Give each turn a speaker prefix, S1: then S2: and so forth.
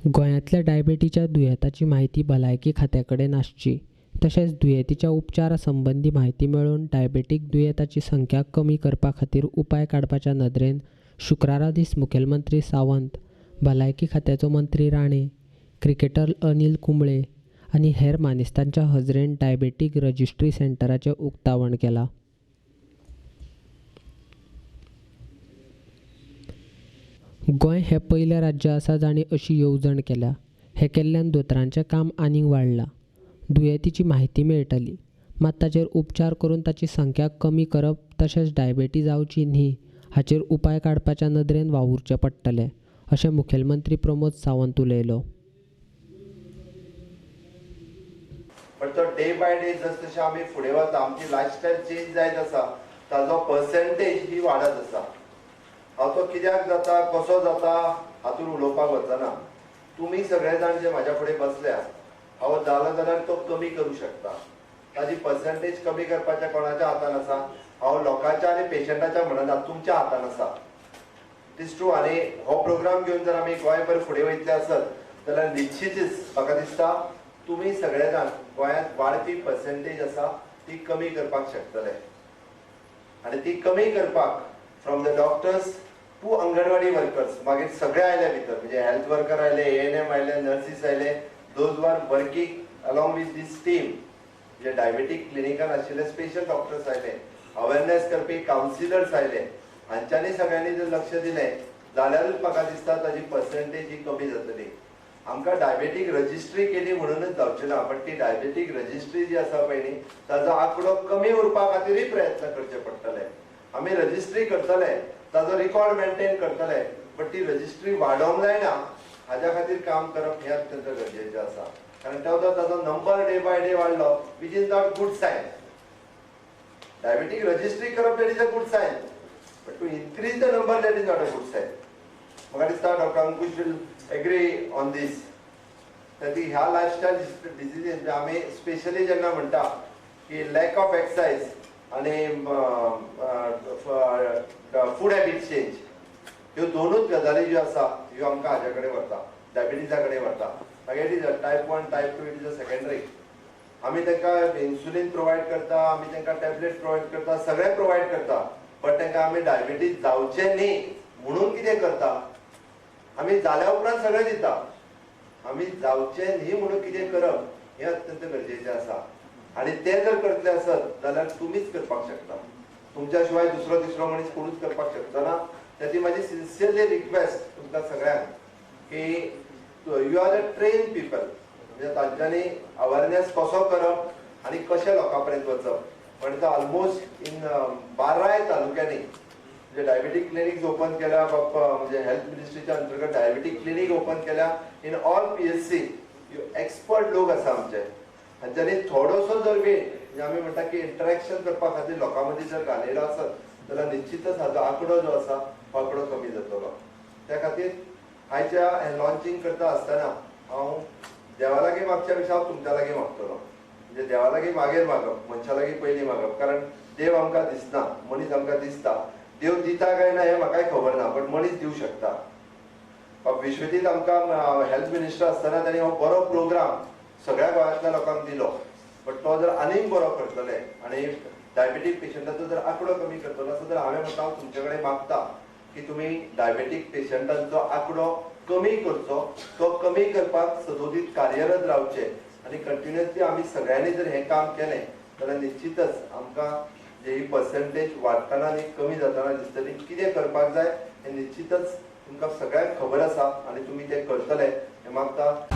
S1: गोंयांतल्या डायबेटीच्या दुयेंताची माहिती भलायकी खात्याकडे नासची, तशेंच दुयेंतीच्या उपचारा संबंधी माहिती मेळोवन डायबेटीक दुयेंताची संख्या कमी करपा खातीर उपाय काडपाच्या नदरेन शुक्रारा दीस मुखेलमंत्री सावंत, भलायकी खात्याचो मंत्री राणे, क्रिकेटर अनिल कुंबळे आनी हेर मानेस्तांच्या हजरेन डायबेटीक रजिस्ट्री सेंटराचें उक्तावण केलां. गोंय हें पयलें राज्य आसा जाणें अशी येवजण केल्या. हें केल्ल्यान दोतोरांचें काम आनीक वाडलां. दुयेंतीची म्हायती मेळटली, मात ताचेर उपचार करून ताची संख्या कमी करप तशेंच डायबेटी जावची न्ही हाचेर उपाय काडपाच्या नदरेन वावुरचें पडटलें, अशें मुखेलमंत्री प्रमोद सावंत उलयलो.
S2: पण तो डे बाय डे जसं आमी फुडें वता आमची लायफस्टायल चेंज जायत आसा ताजो पर्सेंटेज ही वाडत आसा. हांव तो कित्याक जाता कसो जाता हातून उलोवपाक वचना. तुमी सगळे जाण जे म्हाज्या फुडें बसल्या हांव जालो जाल्यार तो कमी करूं शकता. ताजी पर्सेंटेज कमी करपाच्या कोणाच्या हातान आसा? हांव लोकांच्या आनी पेशंटाच्या म्हणना, तुमच्या हातान आसा. It is true. आनी हो प्रोग्राम घेवन जर आमी गोंयभर फुडें वयतले आसत जाल्यार निश्चितच म्हाका दिसता तुमी सगळे जाण गोंयांत वाडपी पर्सेंटेज आसा ती कमी करपाक शकतले. आनी ती कमी करपाक from the doctors to anganwadi workers मागीर सगळे आयले भितर, म्हणजे हेल्थ वर्कर आयले, ANM आयले, नर्सीस आयले, those were working along with these team, जे डायबेटीक क्लिनिकान आशिल्ले स्पेशल डॉक्टर्स आयले, अवेरनेस करपी कावन्सिलर्स आयले. हांच्यांनी सगळ्यांनी जर लक्ष दिलें जाल्यारूच म्हाका दिसता ताजी पर्सेंटेज ही कमी जातली. आमकां डायबेटीक रजिस्ट्री केली म्हणूनच जावचें ना, पण ती डायबेटीक रजिस्ट्री जी आसा पळय न्ही ताजो आंकडो कमी उरपा खातीरय प्रयत्न करचे पडटले. आमी रजिस्ट्री करतले, ताजो रिकॉर्ड मेंटेन करतले, पण ती रजिस्ट्री वाडोवंक जायना हाज्या खातीर काम करप हें अत्यंत गरजेचें आसा. कारण ताजो नंबर डे बाय डे वाडलो which is not good sign. Diabetic registry करप that is a good sign, but to increase the number that is not a good sign. म्हाका दिसता doctor Ankush will agree on this. तर ती ह्या lifestyle diseases आमी specially जेन्ना म्हणटा की लॅक ऑफ एक्सरसाइज आनी फूड हॅबिट चेंज, ह्यो दोनूच गजाली ज्यो आसा ह्यो आमकां हाज्या कडेन व्हरता, डायबिटीजा कडेन व्हरता. मागीर it is type 1 type 2 it is a secondary. आमी तांकां इन्सुलीन प्रोवायड करता, आमी तांकां टॅबलेट प्रोवायड करता, सगळें प्रोवायड करता, बट तांकां आमी डायबिटीज जावचें न्ही म्हणून कितें करता? आमी जाल्या उपरांत सगळें दिता. आमी जावचें न्ही म्हणून कितें करप हें अत्यंत गरजेचें आसा. आनी तें जर करतले आसत जाल्यार तुमीच करपाक शकता. तुमच्या शिवाय दुसरो तिसरो मनीस कोणूच करपाक शकना. त्याची माझी सिन्सियरली रिक्वेस्ट तुमकां सगळ्यांक की you are a train people, म्हणजे तांच्यांनी अवेरनेस कसो करप आनी कशें लोकां पर्यंत वचप. पण तो ऑलमोस्ट इन 12 तालुक्यांनी म्हणजे डायबेटीक क्लिनिक्स ओपन केल्या, म्हणजे हेल्थ मिनिस्ट्रीच्या अंतर्गत डायबेटीक क्लिनिक ओपन केल्या इन ऑल PSC. एक्सपर्ट लोक आसा आमचे, हांच्यांनी थोडोसो जर वेळ म्हणजे आमी म्हणटा की इंटरॅक्शन करपा खातीर लोकां मदीं जर घालयलो आसत जाल्यार निश्चितच हाजो आंकडो जो आसा हो आंकडो कमी जातलो. त्या खातीर आयच्या हें लॉन्चिंग करता आसतना हांव देवा लागीं मागच्या पेक्षा हांव तुमच्या लागीं मागतलो. म्हणजे देवा लागीं मागीर मागप, मनशा लागीं पयलीं मागप. कारण देव आमकां दिसना, मनीस आमकां दिसता. देव दिता काय ना हें म्हाकाय खबर ना, पण मनीस दिवं शकता. विश्वजीत आमकां हेल्थ मिनिस्टर आसतना ताणें हो बरो प्रोग्राम सगळ्या गोंयांतल्या लोकांक दिलो, बट तो जर आनीक बरो करतले आनी डायबेटीक पेशंटाचो जर आंकडो कमी करतलो आसत जाल्यार हांवें म्हणटा हांव तुमचे कडेन मागता की तुमी डायबेटीक पेशंटांचो आंकडो कमी करचो. तो कमी करपाक सदोदीत कार्यरत रावचे आनी कंटिन्युअसली आमी सगळ्यांनी जर हें काम केलें जाल्यार निश्चितच आमकां जी ही पर्सेंटेज वाडटना आनी कमी जातना दिसतली. कितें करपाक जाय हें निश्चितच तुमकां सगळ्यांक खबर आसा आनी तुमी तें करतले हें मागता.